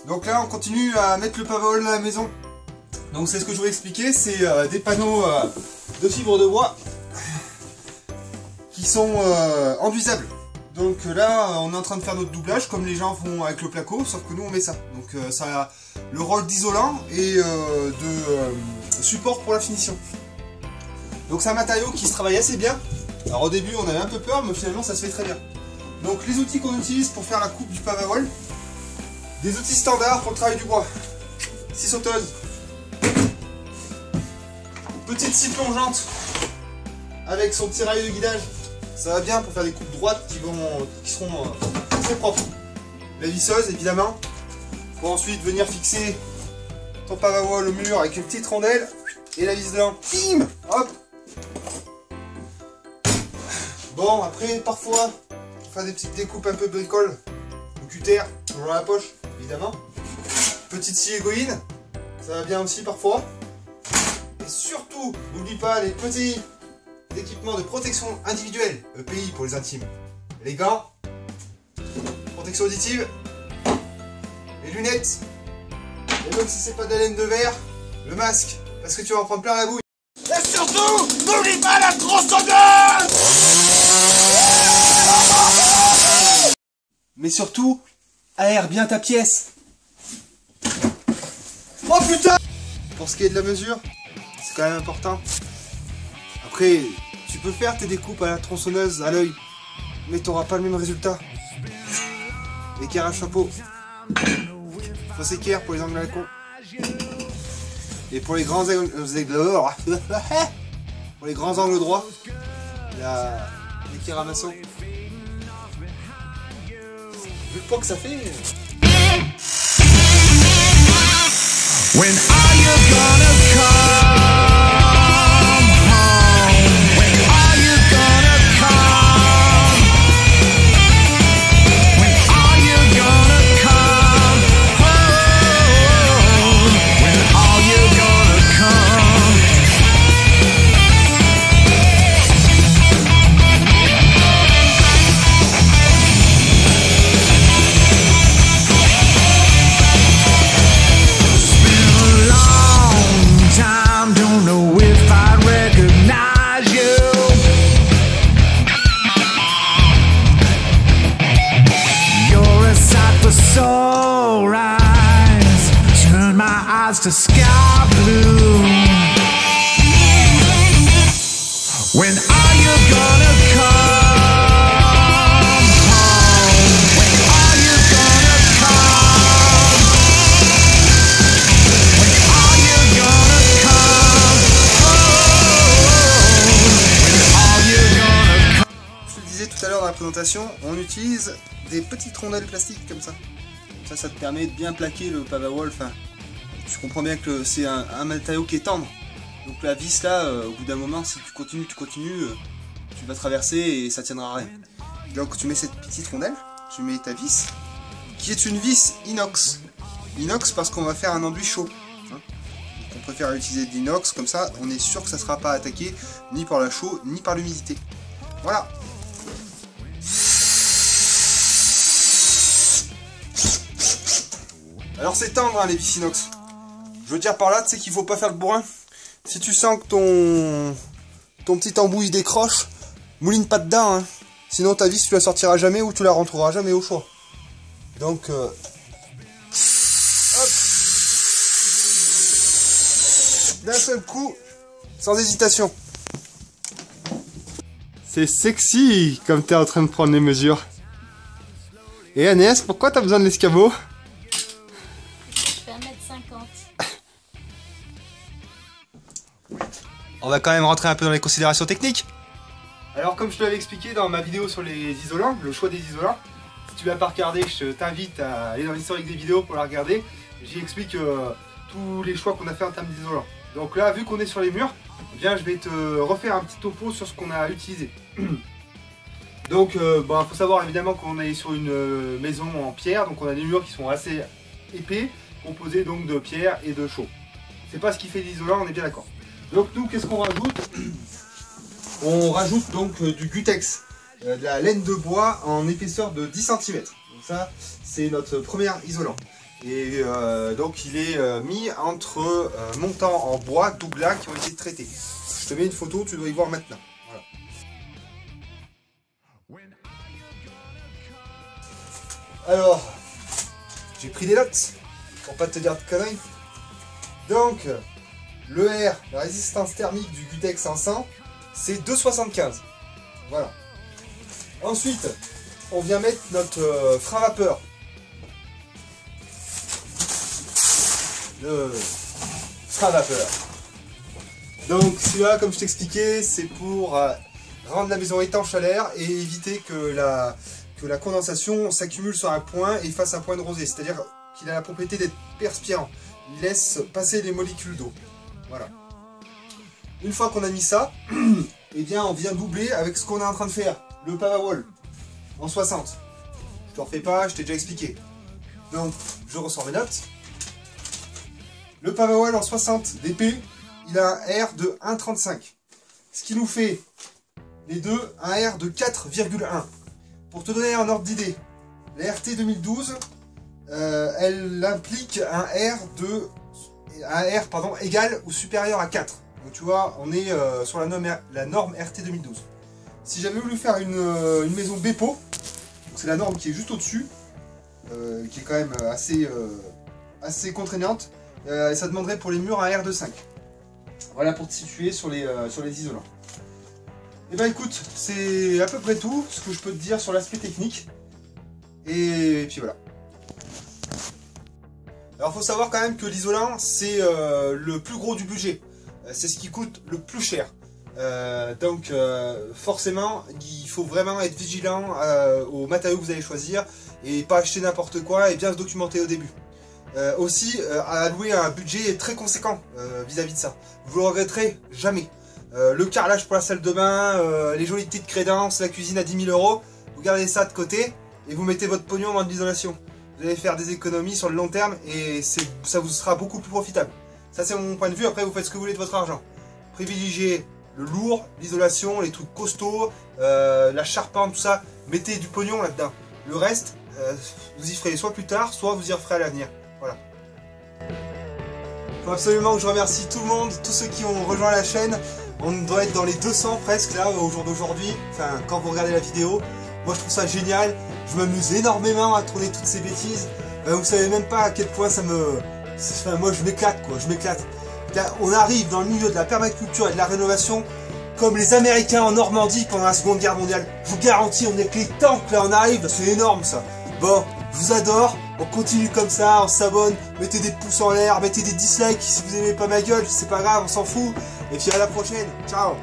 Donc là on continue à mettre le pavol à la maison. Donc c'est ce que je voulais expliquer, c'est des panneaux de fibre de bois qui sont enduisables. Donc là on est en train de faire notre doublage comme les gens font avec le placo, sauf que nous on met ça. Donc ça a le rôle d'isolant et de support pour la finition. Donc c'est un matériau qui se travaille assez bien. Alors au début on avait un peu peur, mais finalement ça se fait très bien. Donc les outils qu'on utilise pour faire la coupe du pavavol, des outils standards pour le travail du bois. Scie sauteuse, petite scie plongeante avec son petit rail de guidage. Ça va bien pour faire des coupes droites qui seront très propres. La visseuse évidemment, pour ensuite venir fixer ton pavavol au mur avec une petite rondelle et la vis dedans. Bim, hop. Bon, après parfois on fait des petites découpes un peu bricole ou cutter dans la poche évidemment. Petite scie égoïne, ça va bien aussi parfois. Et surtout, n'oublie pas les petits équipements de protection individuelle, EPI pour les intimes. Les gants, protection auditive, les lunettes, et même si c'est pas de la laine de verre, le masque, parce que tu vas en prendre plein la bouille. Et surtout, n'oublie pas la tronçonneuse! Mais surtout, aère bien ta pièce. Oh putain! Pour ce qui est de la mesure, c'est quand même important. Après, tu peux faire tes découpes à la tronçonneuse, à l'œil, mais tu n'auras pas le même résultat. Équerre à chapeau. Fausse équerre pour les angles à la con. Et pour les grands pour les grands angles droits, l'équerre à maçon. Vu le poids que ça fait. When are you gonna come home? When are you gonna come? When are you gonna come home? When are you gonna come? Don't know if I recognize you. You're a sight for sore eyes. Turn my eyes to sky blue. When are you gonna come? Tout à l'heure dans la présentation, on utilise des petites rondelles plastiques comme ça. Ça te permet de bien plaquer le pavavol. Enfin, tu comprends bien que c'est un matériau qui est tendre. Donc la vis là, au bout d'un moment, si tu continues, tu vas traverser et ça tiendra à rien. Donc tu mets cette petite rondelle, tu mets ta vis, qui est une vis inox. Inox parce qu'on va faire un enduit chaud. Donc on préfère utiliser de l'inox, comme ça on est sûr que ça ne sera pas attaqué ni par la chaux, ni par l'humidité. Voilà. Alors c'est tendre hein, les vis inox. Je veux dire par là, tu sais qu'il faut pas faire le bourrin. Si tu sens que ton petit embout il décroche, mouline pas dedans. Hein. Sinon ta vis tu la sortiras jamais ou tu la rentreras jamais au choix. Donc hop. D'un seul coup, sans hésitation. C'est sexy comme t'es en train de prendre les mesures. Et Agnès, pourquoi t'as besoin de l'escabeau? On va quand même rentrer un peu dans les considérations techniques. Alors comme je te l'avais expliqué dans ma vidéo sur les isolants, le choix des isolants, si tu l'as pas regardé, je t'invite à aller dans l'historique des vidéos pour la regarder. J'y explique tous les choix qu'on a fait en termes d'isolants. Donc là, vu qu'on est sur les murs, eh bien, je vais te refaire un petit topo sur ce qu'on a utilisé. Donc bon, faut savoir évidemment qu'on est sur une maison en pierre, donc on a des murs qui sont assez épais, composés donc de pierre et de chaux. C'est pas ce qui fait l'isolant, on est bien d'accord. Donc nous, qu'est-ce qu'on rajoute? On rajoute donc du Gutex, de la laine de bois en épaisseur de 10 cm. Donc ça, c'est notre premier isolant. Et donc il est mis entre montants en bois Douglas qui ont été traités. Je te mets une photo, tu dois y voir maintenant. Voilà. Alors, j'ai pris des notes pour pas te dire de conneries. Donc, le R, la résistance thermique du Gutex 500, c'est 2,75. Voilà. Ensuite, on vient mettre notre frein vapeur. Le frein vapeur. Donc celui-là, comme je t'expliquais, c'est pour rendre la maison étanche à l'air et éviter que la condensation s'accumule sur un point et fasse un point de rosée. C'est-à-dire qu'il a la propriété d'être perspirant. Il laisse passer les molécules d'eau. Voilà. Une fois qu'on a mis ça, eh bien on vient doubler avec ce qu'on est en train de faire. Le Powerwall en 60. Je te refais pas, je t'ai déjà expliqué. Donc je ressors mes notes. Le Powerwall en 60 dp, il a un R de 1,35. Ce qui nous fait, les deux, un R de 4,1. Pour te donner un ordre d'idée, la RT 2012, elle implique un R égal ou supérieur à 4. Donc tu vois, on est sur la norme RT 2012. Si j'avais voulu faire une maison Bepo, c'est la norme qui est juste au-dessus, qui est quand même assez contraignante, ça demanderait pour les murs un R de 5. Voilà pour te situer sur les isolants. Et ben écoute, c'est à peu près tout ce que je peux te dire sur l'aspect technique. Et puis voilà. Alors faut savoir quand même que l'isolant c'est le plus gros du budget. C'est ce qui coûte le plus cher. Donc forcément il faut vraiment être vigilant aux matériaux que vous allez choisir et pas acheter n'importe quoi et bien se documenter au début. Aussi allouer un budget très conséquent vis-à-vis de ça. Vous le regretterez jamais. Le carrelage pour la salle de bain, les jolies petites crédences, la cuisine à 10 000 €, vous gardez ça de côté et vous mettez votre pognon dans de l'isolation. Vous allez faire des économies sur le long terme et ça vous sera beaucoup plus profitable. Ça c'est mon point de vue, après vous faites ce que vous voulez de votre argent. Privilégiez le lourd, l'isolation, les trucs costauds, la charpente, tout ça, mettez du pognon là-dedans. Le reste, vous y ferez soit plus tard, soit vous y referez à l'avenir. Voilà. Il faut absolument que je remercie tout le monde, tous ceux qui ont rejoint la chaîne. On doit être dans les 200 presque là au jour d'aujourd'hui, enfin quand vous regardez la vidéo. Moi je trouve ça génial, je m'amuse énormément à tourner toutes ces bêtises. Vous savez même pas à quel point ça me... Enfin, moi je m'éclate quoi, je m'éclate. On arrive dans le milieu de la permaculture et de la rénovation comme les Américains en Normandie pendant la Seconde Guerre mondiale. Je vous garantis, on est avec les tanks là, on arrive, c'est énorme ça. Bon, je vous adore, on continue comme ça, on s'abonne, mettez des pouces en l'air, mettez des dislikes si vous aimez pas ma gueule, c'est pas grave, on s'en fout. Et puis à la prochaine, ciao.